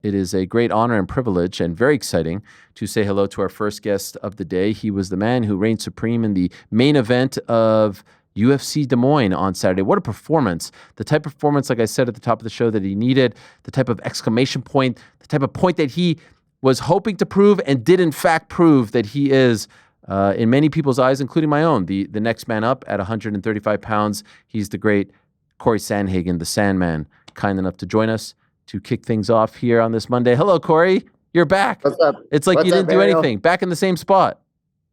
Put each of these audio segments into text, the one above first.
It is a great honor and privilege and very exciting to say hello to our first guest of the day. He was the man who reigned supreme in the main event of UFC Des Moines on Saturday. What a performance. The type of performance, like I said at the top of the show, that he needed, the type of exclamation point, the type of point that he was hoping to prove and did in fact prove that he is, in many people's eyes, including my own, the next man up at 135 pounds. He's the great Cory Sandhagen, the Sandman, kind enough to join us to kick things off here on this Monday. Hello, Cory. You're back. What's up? It's like you didn't do anything. Back in the same spot.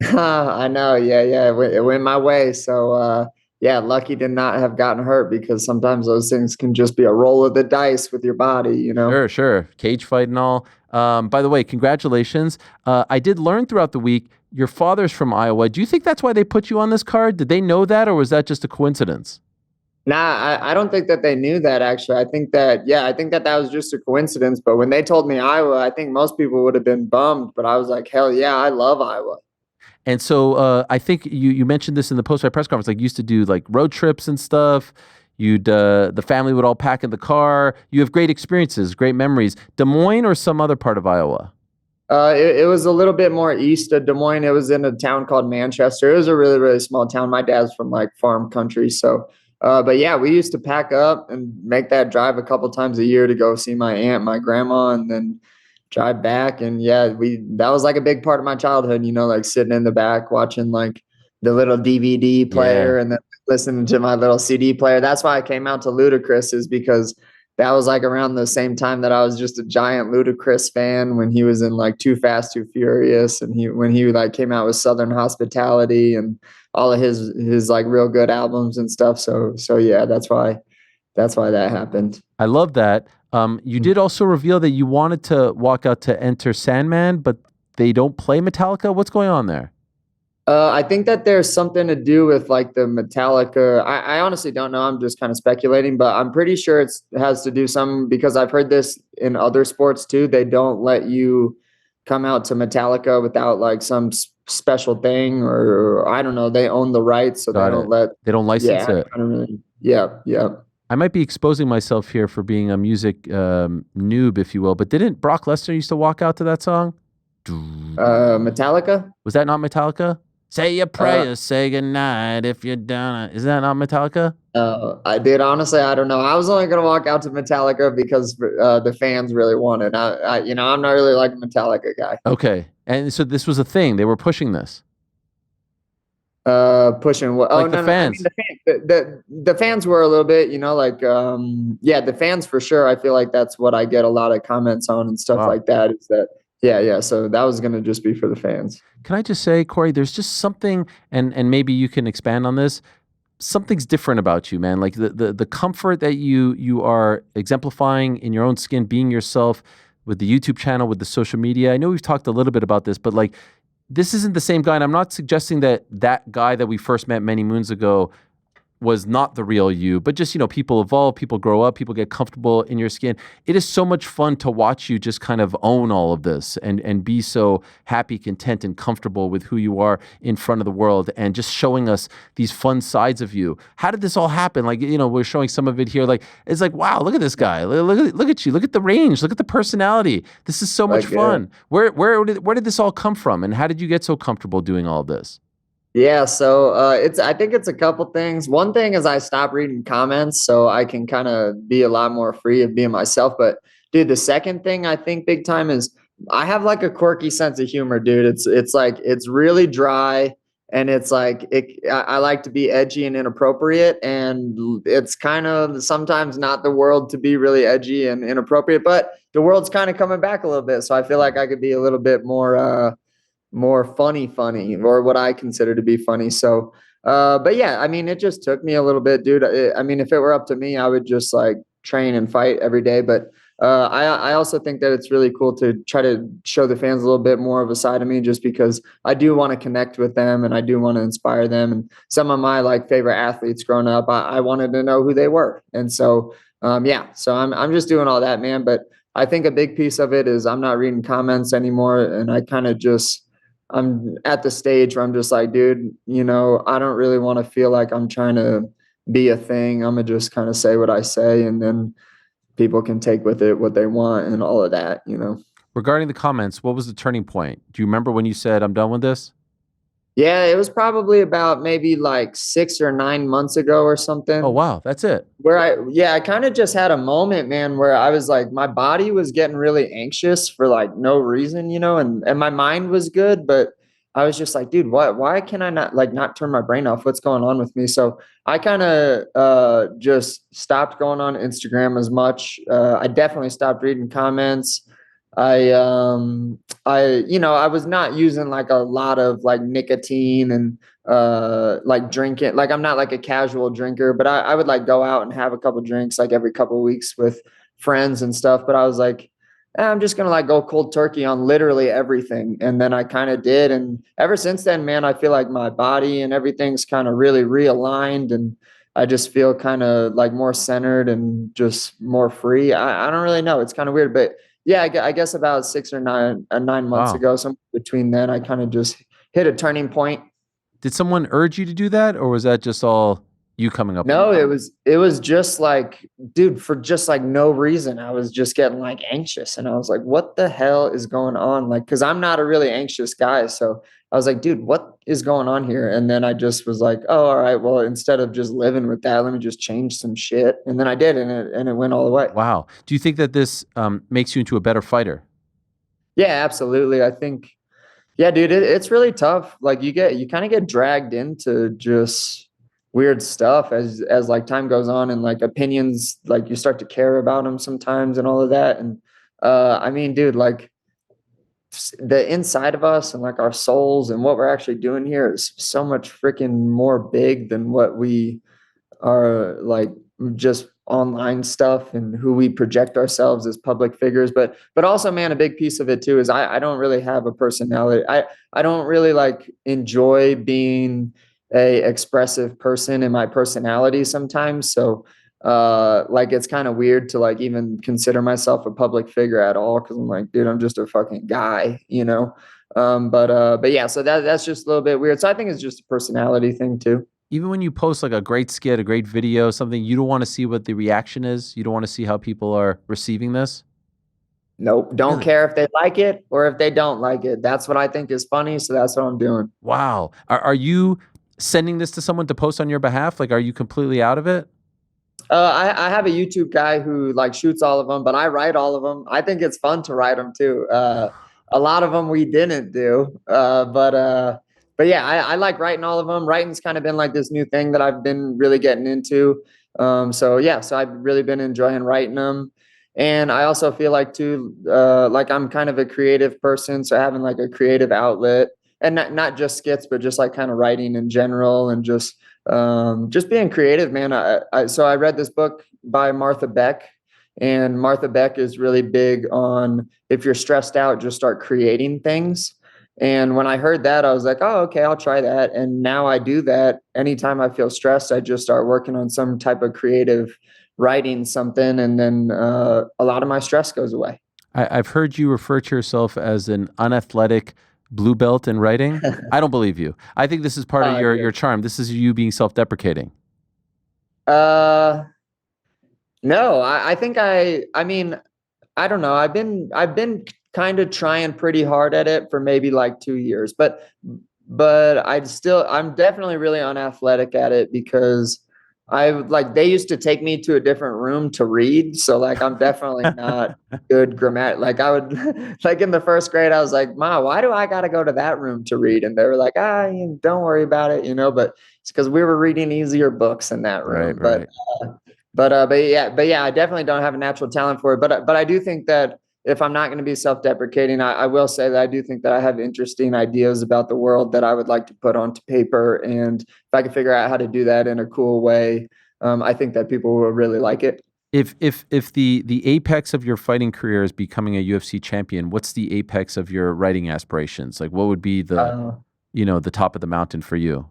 I know. Yeah. It went my way. So, lucky to not have gotten hurt because sometimes those things can just be a roll of the dice with your body, you know? Sure. Cage fight and all. By the way, congratulations. I did learn throughout the week your father's from Iowa. Do you think that's why they put you on this card? Did they know that, or was that just a coincidence? Nah, I don't think that they knew that actually. I think that was just a coincidence. But when they told me Iowa, I think most people would have been bummed. But I was like, hell yeah, I love Iowa. And so I think you mentioned this in the post-fight press conference. Like, you used to do like road trips and stuff. The family would all pack in the car. You have great experiences, great memories. Des Moines or some other part of Iowa? It was a little bit more east of Des Moines. It was in a town called Manchester. It was a really, really small town. My dad's from like farm country. So, but yeah, we used to pack up and make that drive a couple times a year to go see my aunt, my grandma, and then drive back. And yeah, that was like a big part of my childhood, like sitting in the back watching like the little DVD player and then listening to my little CD player. That's why I came out to Ludacris, is because that was like around the same time that I was just a giant Ludacris fan when he was in like Too Fast, Too Furious. And when he like came out with Southern Hospitality and all of his like real good albums and stuff. So yeah, that's why that happened. I love that. You did also reveal that you wanted to walk out to Enter Sandman, but they don't play Metallica. What's going on there? I think that there's something to do with like the Metallica. I honestly don't know. I'm just kind of speculating, but I'm pretty sure it has to do some, because I've heard this in other sports too. They don't let you come out to Metallica without like some special thing, or I don't know. They own the rights, so they don't license it. Yeah. I might be exposing myself here for being a music noob, if you will, but didn't Brock Lesnar used to walk out to that song? Metallica? Was that not Metallica? Say your prayers, say goodnight if you're done. Is that not Metallica? I did. Honestly, I don't know. I was only going to walk out to Metallica because the fans really wanted. I'm not really like a Metallica guy. Okay. And so this was a thing. They were pushing this. Pushing what? Like the fans. I mean, the fans were a little bit, the fans for sure. I feel like that's what I get a lot of comments on and stuff like that, is that. Yeah. So that was going to just be for the fans. Can I just say, Cory, there's just something, and maybe you can expand on this. Something's different about you, man. Like the comfort that you are exemplifying in your own skin, being yourself with the YouTube channel, with the social media. I know we've talked a little bit about this, but like, this isn't the same guy. And I'm not suggesting that guy that we first met many moons ago was not the real you, but just, people evolve, people grow up, people get comfortable in your skin. It is so much fun to watch you just kind of own all of this and be so happy, content, and comfortable with who you are in front of the world and just showing us these fun sides of you. How did this all happen? Like, we're showing some of it here. Like, it's like, wow, look at this guy. Look at you. Look at the range. Look at the personality. This is so much fun. Where did this all come from? And how did you get so comfortable doing all this? Yeah, so I think it's a couple things. One thing is I stopped reading comments, so I can kind of be a lot more free of being myself. But dude, the second thing I think big time is I have like a quirky sense of humor, dude. It's like it's really dry, and it's like I like to be edgy and inappropriate, and it's kind of sometimes not the world to be really edgy and inappropriate, but the world's kind of coming back a little bit. So I feel like I could be a little bit more funny, or what I consider to be funny. So, but yeah, I mean, it just took me a little bit, dude. I mean, if it were up to me, I would just like train and fight every day. But I also think that it's really cool to try to show the fans a little bit more of a side of me, just because I do want to connect with them and I do want to inspire them. And some of my like favorite athletes growing up, I wanted to know who they were. And so, so I'm just doing all that, man. But I think a big piece of it is I'm not reading comments anymore. And I kind of I'm at the stage where I'm just like, dude, I don't really want to feel like I'm trying to be a thing. I'm gonna just kind of say what I say. And then people can take with it what they want and all of that, you know. Regarding the comments, what was the turning point? Do you remember when you said, I'm done with this? Yeah, it was probably about maybe like 6 or 9 months ago or Oh, something. wow. That's it. Where I kind of just had a moment, man, where I was like, my body was getting really anxious for like no reason, you know, and my mind was good, but I was just like, dude, why can I not turn my brain off? What's going on with me? So I kind of just stopped going on Instagram as much. I definitely stopped reading comments. I I was not using like a lot of like nicotine and like drinking. Like I'm not like a casual drinker, but I would like go out and have a couple drinks like every couple of weeks with friends and stuff. But I was like, I'm just gonna like go cold turkey on literally everything. And then I kind of did. And ever since then, man, I feel like my body and everything's kind of really realigned, and I just feel kind of like more centered and just more free. I don't really know. It's kind of weird, but yeah, I guess about 6 or 9 months Wow. ago, somewhere between then, I kind of just hit a turning point. Did someone urge you to do that, or was that just all you coming up with No, it? it was just like, dude, for just like no reason. I was just getting like anxious, and I was like, what the hell is going on? Like, because I'm not a really anxious guy. So I was like, dude, what is going on here? And then I just was like, oh, all right, well, instead of just living with that, let me just change some shit. And then I did, and it went all the way. Wow. Do you think that this makes you into a better fighter? Yeah, absolutely. I think, yeah, dude, it's really tough. Like you kind of get dragged into just weird stuff as like time goes on, and like opinions, like you start to care about them sometimes and all of that. And I mean, dude, like the inside of us and like our souls and what we're actually doing here is so much freaking more big than what we are like just online stuff and who we project ourselves as public figures. But also, man, a big piece of it too is I don't really have a personality. I don't really like enjoy being a expressive person in my personality sometimes. So like it's kind of weird to like even consider myself a public figure at all, because I'm like, dude, I'm just a fucking guy, you know. But yeah, so that's just a little bit weird. So I think it's just a personality thing too. Even when you post like a great skit, a great video, something, you don't want to see what the reaction is. You don't want to see how people are receiving this. Nope. Don't Really? care if they like it or if they don't like it. That's what I think is funny. So that's what I'm doing. Wow. Are you sending this to someone to post on your behalf? Like, are you completely out of it? I have a YouTube guy who like shoots all of them, but I write all of them. I think it's fun to write them too. A lot of them we didn't do. But yeah, I like writing all of them. Writing's kind of been like this new thing that I've been really getting into. So yeah, so I've really been enjoying writing them. And I also feel like too, like I'm kind of a creative person. So having like a creative outlet, and not just skits, but just like kind of writing in general, and just being creative, man. So I read this book by Martha Beck, and Martha Beck is really big on, if you're stressed out, just start creating things. And when I heard that, I was like, oh, okay, I'll try that. And now I do that. Anytime I feel stressed, I just start working on some type of creative writing something. And then a lot of my stress goes away. I've heard you refer to yourself as an unathletic blue belt in writing. I don't believe you. I think this is part of your Yeah. charm. This is you being self-deprecating. Uh, no, I think I mean, I don't know. I've been kind of trying pretty hard at it for maybe like 2 years, but I'm definitely really unathletic at it, because they used to take me to a different room to read. So like I'm definitely not good grammar. Like I would like in the first grade, I was like, Ma, why do I gotta go to that room to read? And they were like, don't worry about it, you know, but it's because we were reading easier books in that Right, room. right. But yeah, I definitely don't have a natural talent for it. But I do think that if I'm not going to be self-deprecating, I will say that I do think that I have interesting ideas about the world that I would like to put onto paper. And if I can figure out how to do that in a cool way, I think that people will really like it. If the apex of your fighting career is becoming a UFC champion, what's the apex of your writing aspirations? Like, what would be Uh, the top of the mountain for you?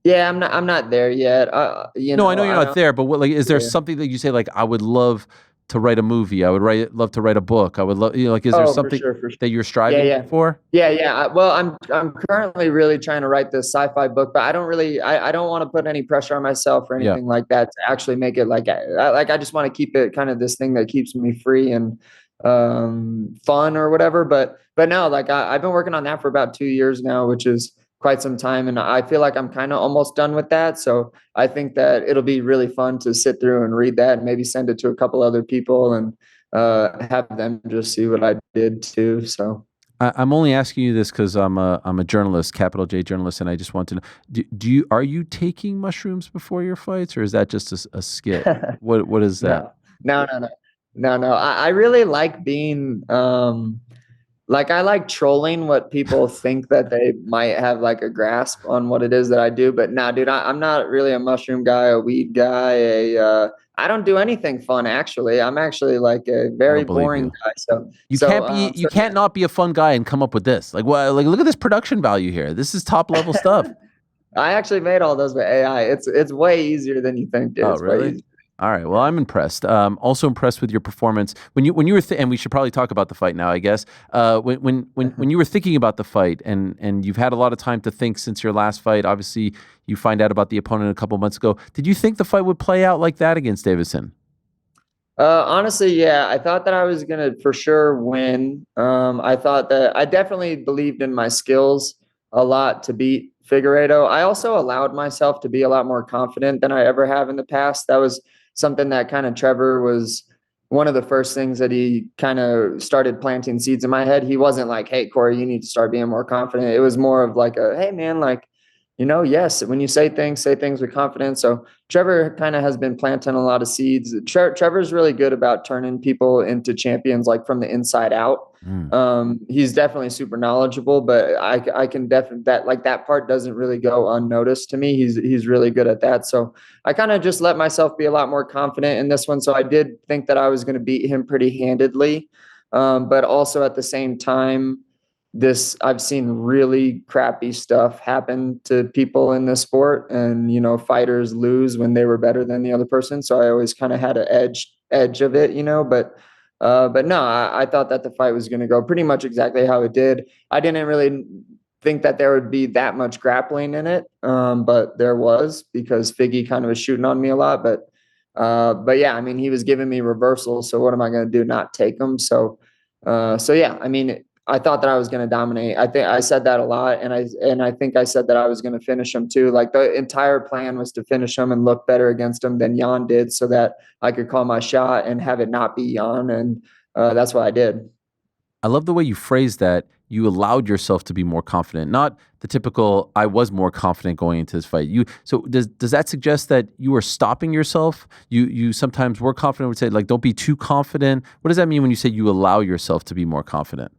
yeah, I'm not there yet. No, I know you're I not don't. there, but what, like, is there Yeah. something that you say, like, I would love to write a movie. I would love to write a book. I would love, like, is there Oh, for something sure, for sure. that you're Yeah, striving yeah. for? Yeah, yeah. Well, I'm currently really trying to write this sci-fi book, but I don't really I don't want to put any pressure on myself or Yeah. anything like that to actually make it like I just want to keep it kind of this thing that keeps me free and fun or whatever. But no, like I've been working on that for about 2 years now, which is quite some time, and I feel like I'm kind of almost done with that. So I think that it'll be really fun to sit through and read that and maybe send it to a couple other people and have them just see what I did too. So. I'm only asking you this because I'm a journalist, capital J journalist, and I just want to know: are you taking mushrooms before your fights, or is that just a skit? What is that? No, no, no, no, no, no. I really like being like I like trolling what people think that they might have like a grasp on what it is that I do. But nah, dude, I'm not really a mushroom guy, a weed guy. I don't do anything fun actually. I'm actually like a I very don't believe boring you. guy. So You can't be. You so yeah. can't not be a fun guy and come up with this. Like, what? Like, look at this production value here. This is top level stuff. I actually made all those with AI. It's way easier than you think, dude. Oh, It's way really? easier. All right. Well, I'm impressed. Also impressed with your performance when you were and we should probably talk about the fight now, I guess. When you were thinking about the fight and you've had a lot of time to think since your last fight. Obviously, you find out about the opponent a couple months ago. Did you think the fight would play out like that against Deiveson? Honestly, yeah, I thought that I was gonna for sure win. I thought that I definitely believed in my skills a lot to beat Figueiredo. I also allowed myself to be a lot more confident than I ever have in the past. That was something that kind of Trevor was one of the first things that he kind of started planting seeds in my head. He wasn't like, "Hey, Cory, you need to start being more confident." It was more of like a, "Hey, man, like, yes, when you say things with confidence." So Trevor kind of has been planting a lot of seeds. Trevor's really good about turning people into champions, like from the inside out. Mm. He's definitely super knowledgeable, but I can definitely that part doesn't really go unnoticed to me. He's really good at that. So I kind of just let myself be a lot more confident in this one. So I did think that I was going to beat him pretty handedly, but also at the same time, I've seen really crappy stuff happen to people in this sport, and fighters lose when they were better than the other person. So I always kind of had an edge of it, but no, I thought that the fight was going to go pretty much exactly how it did. I didn't really think that there would be that much grappling in it, but there was, because Figgy kind of was shooting on me a lot. But yeah, I mean, he was giving me reversals, so what am I going to do? Not take them? So yeah, I mean, I thought that I was going to dominate. I think I said that a lot, and I think I said that I was going to finish him too. Like the entire plan was to finish him and look better against him than Jan did, so that I could call my shot and have it not be Jan, and that's what I did. I love the way you phrased that. You allowed yourself to be more confident, not the typical "I was more confident going into this fight." So does that suggest that you were stopping yourself? You sometimes were confident. Would say like, "Don't be too confident." What does that mean when you say you allow yourself to be more confident?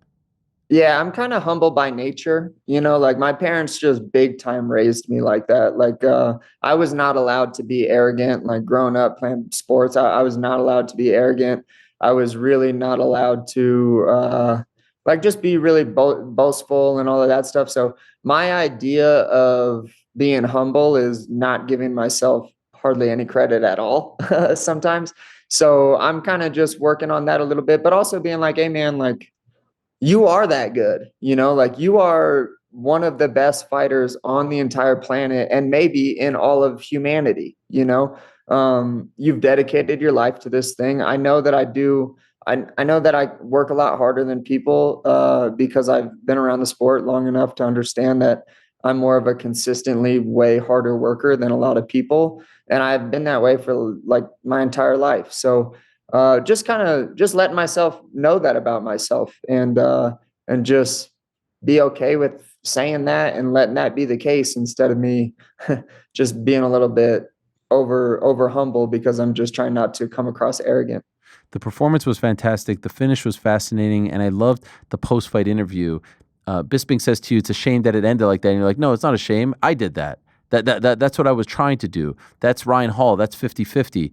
Yeah, I'm kind of humble by nature. Like my parents just big time raised me like that. Like I was not allowed to be arrogant. Like growing up playing sports, I was not allowed to be arrogant. I was really not allowed to like just be really boastful and all of that stuff. So my idea of being humble is not giving myself hardly any credit at all sometimes. So I'm kind of just working on that a little bit, but also being like, "Hey man, like, you are that good, like you are one of the best fighters on the entire planet and maybe in all of humanity. You've dedicated your life to this thing. I know that I do. I know that I work a lot harder than people because I've been around the sport long enough to understand that I'm more of a consistently way harder worker than a lot of people. And I've been that way for like my entire life. So just letting myself know that about myself, and just be okay with saying that and letting that be the case, instead of me just being a little bit over humble because I'm just trying not to come across arrogant. The performance was fantastic. The finish was fascinating, and I loved the post-fight interview. Bisping says to you, "It's a shame that it ended like that." And you're like, "No, it's not a shame. I did that. That's what I was trying to do. That's Ryan Hall. That's 50-50."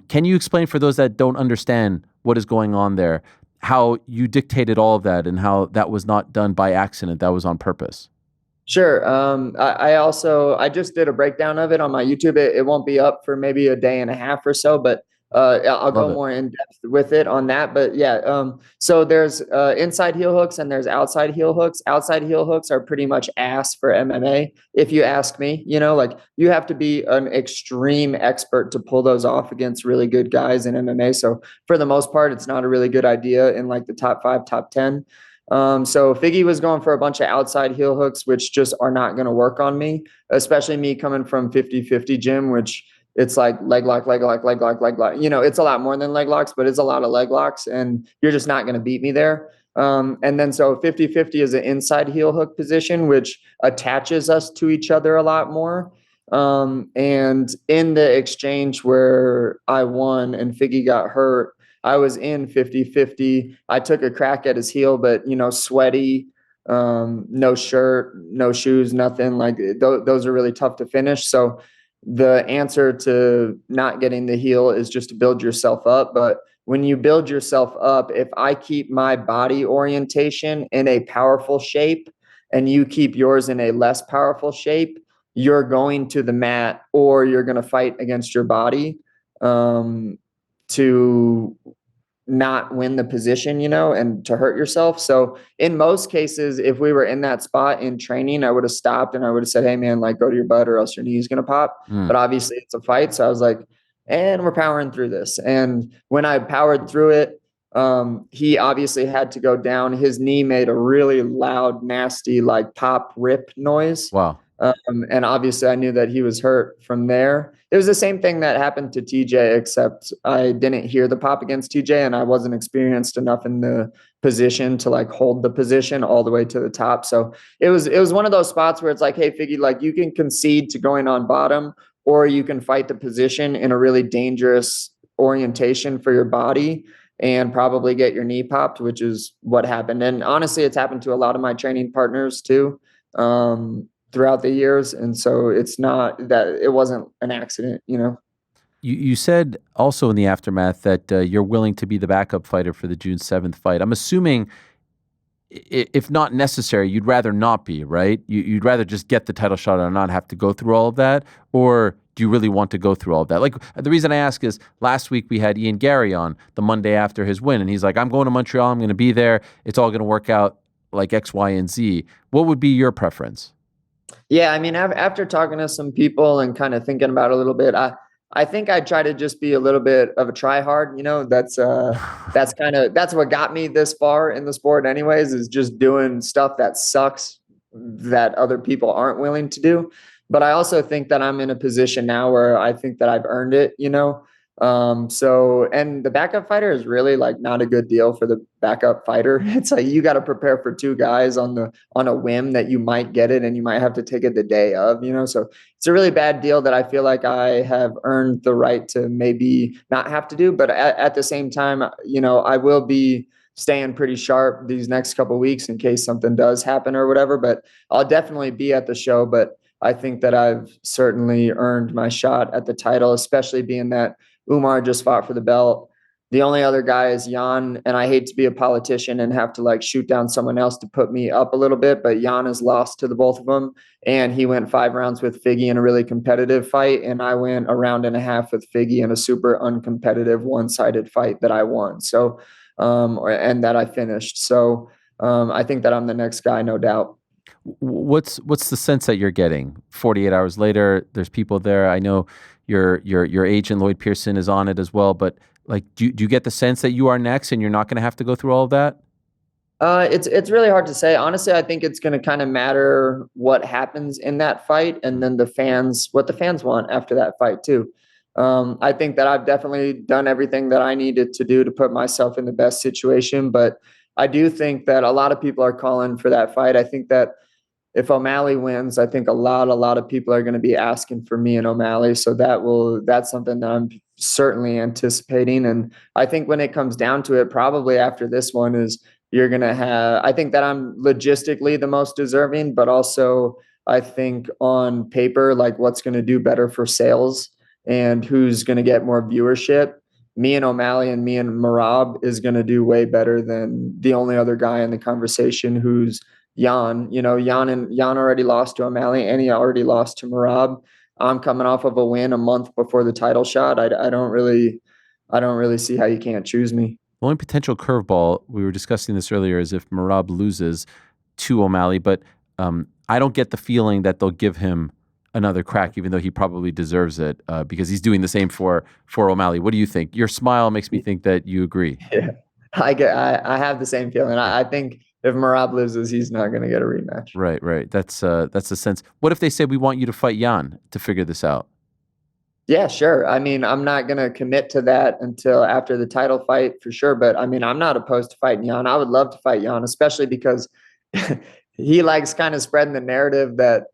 Can you explain for those that don't understand what is going on there, how you dictated all of that and how that was not done by accident, that was on purpose? Sure. I just did a breakdown of it on my YouTube. It won't be up for maybe a day and a half or so, but I'll Love go it. more in depth with it on that, but yeah. So there's inside heel hooks and there's outside heel hooks. Outside heel hooks are pretty much ass for MMA, if you ask me. Like you have to be an extreme expert to pull those off against really good guys in MMA. So for the most part, it's not a really good idea in like the top 5, top 10. So Figgy was going for a bunch of outside heel hooks, which just are not going to work on me, especially me coming from 50-50 gym, which it's like leg lock, leg lock, leg lock, leg lock. It's a lot more than leg locks, but it's a lot of leg locks, and you're just not going to beat me there. And then so 50-50 is an inside heel hook position, which attaches us to each other a lot more. And in the exchange where I won and Figgy got hurt, I was in 50-50. I took a crack at his heel, but sweaty, no shirt, no shoes, nothing. Like those are really tough to finish. So the answer to not getting the heel is just to build yourself up. But when you build yourself up, if I keep my body orientation in a powerful shape and you keep yours in a less powerful shape, you're going to the mat or you're going to fight against your body to not win the position, and to hurt yourself. So in most cases, if we were in that spot in training, I would have stopped and I would have said, hey man, like go to your butt or else your knee is going to pop. Mm. But obviously it's a fight. So I was like, and we're powering through this. And when I powered through it, he obviously had to go down. His knee made a really loud, nasty, like pop rip noise. Wow. And obviously I knew that he was hurt from there. It was the same thing that happened to TJ, except I didn't hear the pop against TJ and I wasn't experienced enough in the position to like hold the position all the way to the top. So it was one of those spots where it's like, hey, Figgy, like you can concede to going on bottom or you can fight the position in a really dangerous orientation for your body and probably get your knee popped, which is what happened. And honestly, it's happened to a lot of my training partners too. Throughout the years. And so it's not that it wasn't an accident. You said also in the aftermath that you're willing to be the backup fighter for the June 7th fight. I'm assuming if not necessary, you'd rather not be, right? You'd rather just get the title shot and not have to go through all of that? Or do you really want to go through all of that? Like, the reason I ask is last week we had Ian Gary on the Monday after his win, and he's like, I'm going to Montreal. I'm going to be there. It's all going to work out like X, Y, and Z. What would be your preference? Yeah, I mean, after talking to some people and kind of thinking about it a little bit, I think I try to just be a little bit of a try hard. That's what got me this far in the sport, anyways, is just doing stuff that sucks that other people aren't willing to do. But I also think that I'm in a position now where I think that I've earned it. So, and the backup fighter is really like not a good deal for the backup fighter. It's like you got to prepare for two guys on a whim that you might get it and you might have to take it the day of, so it's a really bad deal that I feel like I have earned the right to maybe not have to do. But at the same time, I will be staying pretty sharp these next couple of weeks in case something does happen or whatever, but I'll definitely be at the show. But I think that I've certainly earned my shot at the title, especially being that Umar just fought for the belt. The only other guy is Jan, and I hate to be a politician and have to like shoot down someone else to put me up a little bit, but Jan has lost to the both of them, and he went 5 rounds with Figgy in a really competitive fight, and I went a round and a half with Figgy in a super uncompetitive one-sided fight that I won. So, and that I finished. So, I think that I'm the next guy, no doubt. What's the sense that you're getting 48 hours later? There's people there. I know your agent Lloyd Pearson is on it as well, but like, do you get the sense that you are next and you're not going to have to go through all of that? It's really hard to say. Honestly, I think it's going to kind of matter what happens in that fight, and then what the fans want after that fight too. I think that I've definitely done everything that I needed to do to put myself in the best situation, but I do think that a lot of people are calling for that fight. I think that if O'Malley wins, I think a lot of people are going to be asking for me and O'Malley. So that's something that I'm certainly anticipating. And I think when it comes down to it, probably after this one is you're going to have, I think that I'm logistically the most deserving, but also I think on paper, like what's going to do better for sales and who's going to get more viewership. Me and O'Malley and me and Marab is going to do way better than the only other guy in the conversation who's Jan. Jan already lost to O'Malley and he already lost to Marab. I'm coming off of a win a month before the title shot. I don't really I don't really see how you can't choose me. The only potential curveball, we were discussing this earlier, is if Merab loses to O'Malley, but I don't get the feeling that they'll give him another crack, even though he probably deserves it, because he's doing the same for O'Malley. What do you think? Your smile makes me think that you agree. Yeah, I have the same feeling. I think if Merab loses, he's not going to get a rematch. Right, right. That's the sense. What if they say we want you to fight Jan to figure this out? Yeah, sure. I mean, I'm not going to commit to that until after the title fight for sure. But I mean, I'm not opposed to fighting Jan. I would love to fight Jan, especially because he likes kind of spreading the narrative that,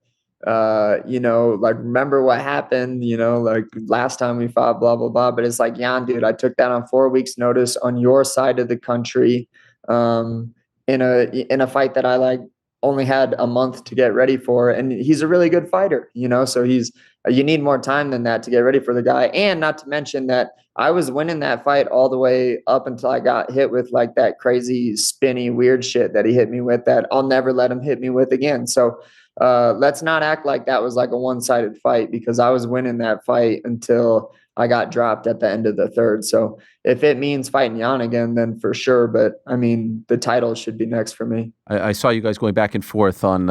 like, remember what happened, like last time we fought, blah, blah, blah. But it's like, Jan, dude, I took that on 4 weeks notice on your side of the country, in a fight that I like only had a month to get ready for. And he's a really good fighter, so you need more time than that to get ready for the guy. And not to mention that I was winning that fight all the way up until I got hit with like that crazy, spinny, weird shit that he hit me with that I'll never let him hit me with again. So let's not act like that was like a one-sided fight, because I was winning that fight until I got dropped at the end of the third. So if it means fighting Jan again, then for sure. But I mean, the title should be next for me. I saw you guys going back and forth on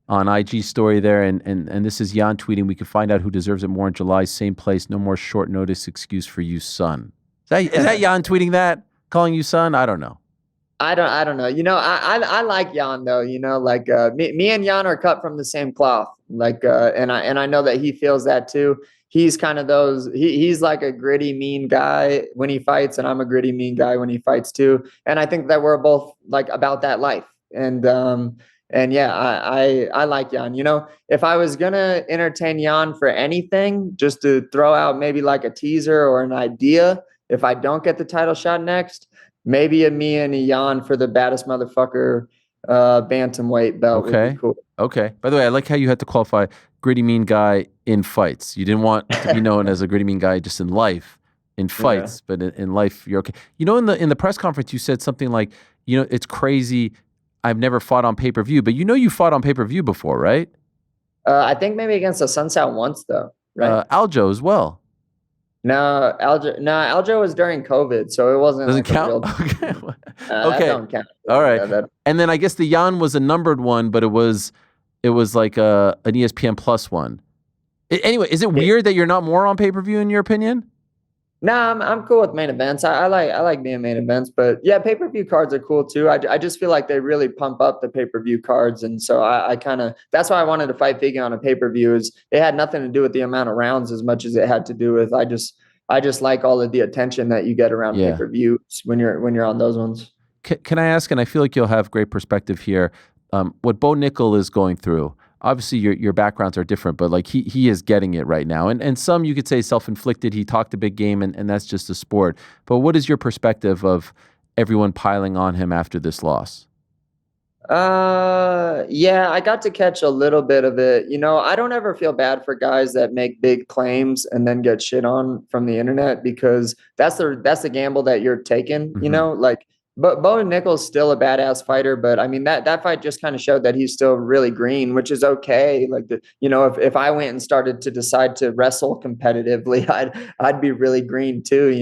IG story there, and this is Jan tweeting, "We can find out who deserves it more in July, same place, no more short notice excuse for you, son." Is that Jan tweeting that, calling you son? I don't know. I don't know. I like Jan though. Like me and Jan are cut from the same cloth. Like, and I know that he feels that too. He's kind of he's like a gritty, mean guy when he fights, and I'm a gritty, mean guy when he fights too. And I think that we're both like about that life. And yeah, I like Jan. If I was gonna entertain Jan for anything, just to throw out maybe like a teaser or an idea, if I don't get the title shot next, maybe me and Jan for the baddest motherfucker bantamweight belt would be cool. Okay. By the way, I like how you had to qualify gritty mean guy in fights. You didn't want to be known as a gritty mean guy just in life, in fights, but in life you're okay. In the press conference you said something like, it's crazy, I've never fought on pay-per-view, but you fought on payper-view before, right? I think maybe against the Sunset once though, right? Aljo as well. No, Aljo was during COVID, so it wasn't. Doesn't like count. Okay. Okay. That don't count. All right. And then I guess the Jan was a numbered one, but it was like an ESPN Plus one. Anyway, is it weird that you're not more on pay-per-view in your opinion? No, I'm cool with main events. I like being main events, but yeah, pay-per-view cards are cool too. I just feel like they really pump up the pay-per-view cards, and so I kind of, that's why I wanted to fight Figgy on a pay-per-view. Is it had nothing to do with the amount of rounds as much as it had to do with I just like all of the attention that you get around pay-per-views when you're on those ones. Can I ask, and I feel like you'll have great perspective here, what Bo Nickel is going through? Obviously, your backgrounds are different, but like he is getting it right now. And some you could say self-inflicted. He talked a big game, and that's just a sport. But what is your perspective of everyone piling on him after this loss? Yeah, I got to catch a little bit of it. I don't ever feel bad for guys that make big claims and then get shit on from the internet, because that's the gamble that you're taking, like. But Bo Nickel's still a badass fighter, but I mean that fight just kind of showed that he's still really green, which is okay. Like if I went and started to decide to wrestle competitively, I'd be really green too.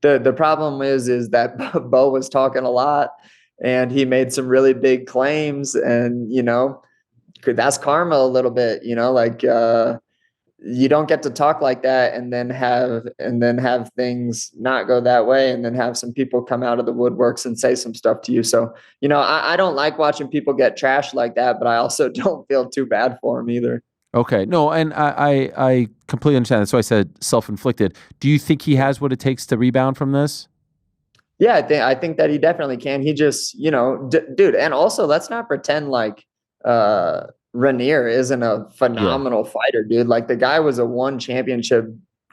The problem is that Bo was talking a lot, and he made some really big claims, and that's karma a little bit. Like you don't get to talk like that and then have things not go that way, and then have some people come out of the woodworks and say some stuff to you. So, I don't like watching people get trashed like that, but I also don't feel too bad for them either. Okay. No, and I completely understand. That's why I said self-inflicted. Do you think he has what it takes to rebound from this? Yeah, I think that he definitely can. He just, dude, and also let's not pretend like Ranier isn't a phenomenal fighter, dude. Like the guy was a one championship,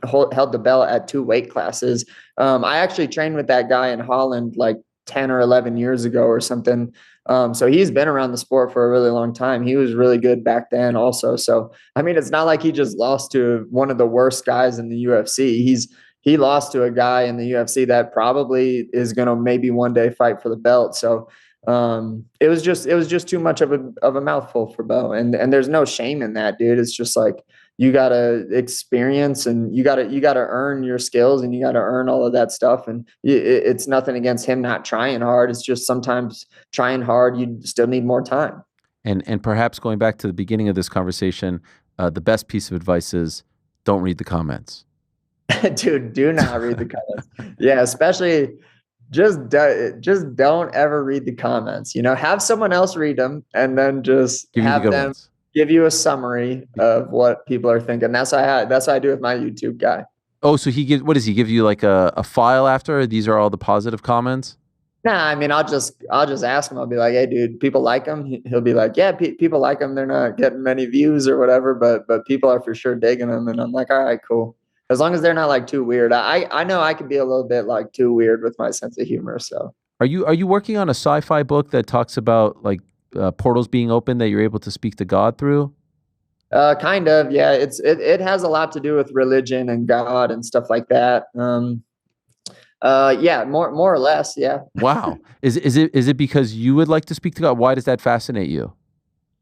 held the belt at 2 weight classes. I actually trained with that guy in Holland like 10 or 11 years ago or something. So he's been around the sport for a really long time. He was really good back then also. So, I mean, it's not like he just lost to one of the worst guys in the UFC. He lost to a guy in the UFC that probably is going to maybe one day fight for the belt. So, it was just too much of a mouthful for Bo, and there's no shame in that, dude. It's just like, you gotta experience, and you gotta earn your skills, and you gotta earn all of that stuff. And it's nothing against him not trying hard. It's just sometimes trying hard, you still need more time. And perhaps going back to the beginning of this conversation, the best piece of advice is don't read the comments. Dude, do not read the comments. Yeah, especially just don't ever read the comments. Have someone else read them, and then just Give you the have good them ones. give you a summary of what people are thinking. That's what I do with my YouTube guy. Oh, so what does he give you, like a file after? These are all the positive comments? Nah, I mean, I'll just ask him. I'll be like, "Hey, dude, people like him." He'll be like, "Yeah, people like him. They're not getting many views or whatever, but people are for sure digging him." And I'm like, "All right, cool. As long as they're not like too weird." I know I could be a little bit like too weird with my sense of humor. So Are you working on a sci-fi book that talks about like portals being open that you're able to speak to God through? kind of, yeah. It has a lot to do with religion and God and stuff like that. Yeah, more or less, yeah. Wow. Is it because you would like to speak to God? Why does that fascinate you?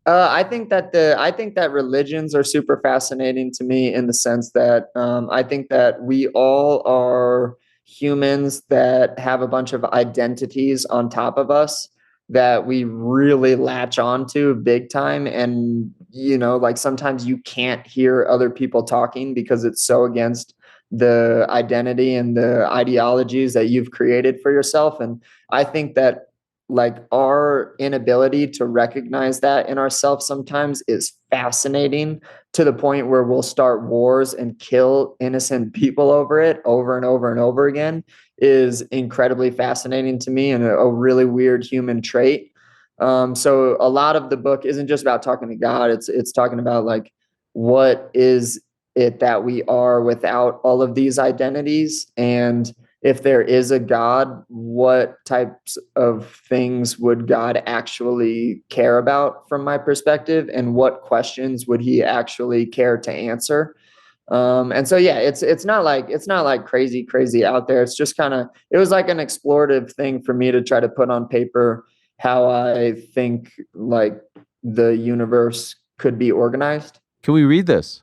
I think that religions are super fascinating to me, in the sense that I think that we all are humans that have a bunch of identities on top of us that we really latch onto big time. And like sometimes you can't hear other people talking because it's so against the identity and the ideologies that you've created for yourself. And I think that, like, our inability to recognize that in ourselves sometimes is fascinating, to the point where we'll start wars and kill innocent people over it over and over and over again, is incredibly fascinating to me, and a really weird human trait. So a lot of the book isn't just about talking to God. It's talking about, like, what is it that we are without all of these identities, and if there is a God, what types of things would God actually care about from my perspective, and what questions would he actually care to answer? And so, yeah, it's not like crazy out there. It's just it was like an explorative thing for me to try to put on paper how I think, like, the universe could be organized. Can we read this?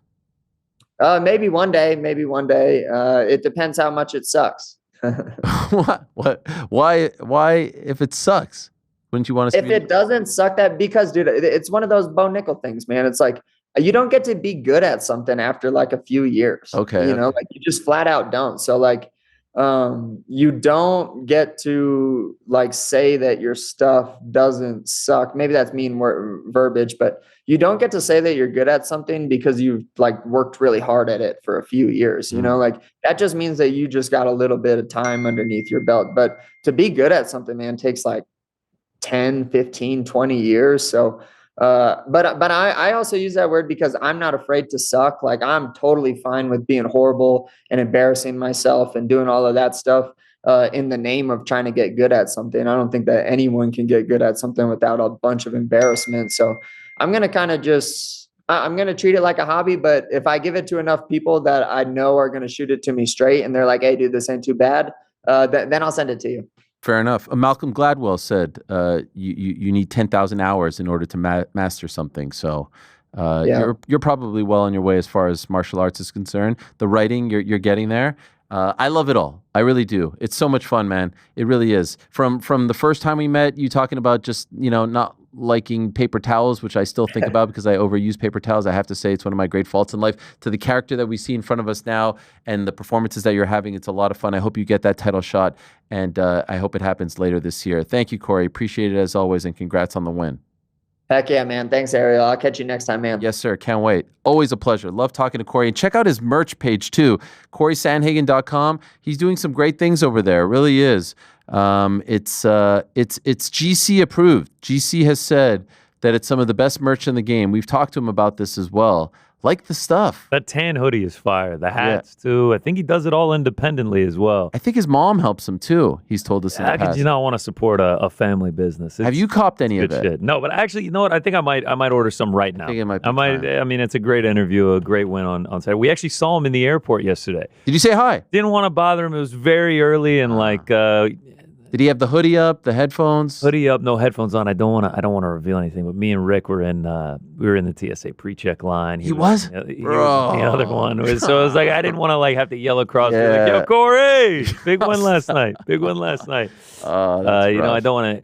Maybe one day, it depends how much it sucks. What? Why? If it sucks, wouldn't you want to? If it doesn't suck, that because, dude, it's one of those Bo Nickel things, man. It's like, you don't get to be good at something after like a few years. Okay. Like, you just flat out don't. So, like, you don't get to, like, say that your stuff doesn't suck. Maybe that's mean verbiage, but you don't get to say that you're good at something because you've, like, worked really hard at it for a few years. Like, that just means that you just got a little bit of time underneath your belt. But to be good at something, man, takes like 10, 15, 20 years. So, but I also use that word because I'm not afraid to suck. Like, I'm totally fine with being horrible and embarrassing myself and doing all of that stuff, in the name of trying to get good at something. I don't think that anyone can get good at something without a bunch of embarrassment. So I'm going to I'm going to treat it like a hobby. But if I give it to enough people that I know are going to shoot it to me straight, and they're like, "Hey, dude, this ain't too bad," then I'll send it to you. Fair enough. Malcolm Gladwell said you need 10,000 hours in order to master something. So Yeah. you're probably well on your way as far as martial arts is concerned. The writing, you're getting there. I love it all. I really do. It's so much fun, man. It really is. From the first time we met, you talking about just not liking paper towels, which I still think about because I overuse paper towels. I have to say it's one of my great faults in life. To the character that we see in front of us now and the performances that you're having, it's a lot of fun. I hope you get that title shot, and I hope it happens later this year. Thank you, Cory. Appreciate it as always, and congrats on the win. Heck yeah, man. Thanks, Ariel. I'll catch you next time, man. Yes, sir. Can't wait. Always a pleasure. Love talking to Cory. And check out his merch page, too. CorySandhagen.com. He's doing some great things over there. It really is. It's GC approved. GC has said that it's some of the best merch in the game. We've talked to him about this as well. Like the stuff. That tan hoodie is fire. The hats, too. I think he does it all independently as well. I think his mom helps him, too. He's told us in the How past. could you not want to support a family business? Have you copped any of Good it? shit. No, but actually, you know what? I think I might order some right now. I think it might be I mean, it's a great interview, a great win on Saturday. We actually saw him in the airport yesterday. Did you say hi? Didn't want to bother him. It was very early, and Did he have the hoodie up, the headphones? Hoodie up, no headphones on. I don't want to reveal anything, but me and Rick were in the TSA pre-check line. He was? He was the other one. So it was like I didn't want to like have to yell across. Yeah. Like, yo, Cory, big one last night. Big one last night. That's you know, I don't want to.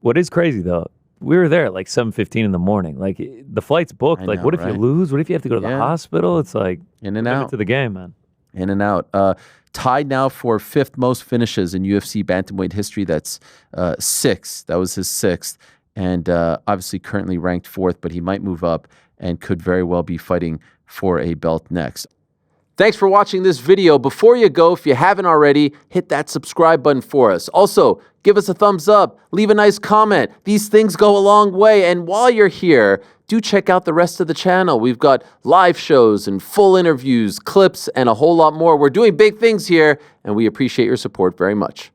What is crazy though? We were there at like 7:15 in the morning. Like the flight's booked. I Like, know, what if right? you lose? What if you have to go to the hospital? It's like in and out to the game, man. In and out. Tied now for 5th most finishes in UFC bantamweight history. That's 6. That was his 6th. And obviously currently ranked 4th, but he might move up and could very well be fighting for a belt next. Thanks for watching this video. Before you go, if you haven't already, hit that subscribe button for us. Also, give us a thumbs up, leave a nice comment. These things go a long way. And while you're here, do check out the rest of the channel. We've got live shows and full interviews, clips, and a whole lot more. We're doing big things here, and we appreciate your support very much.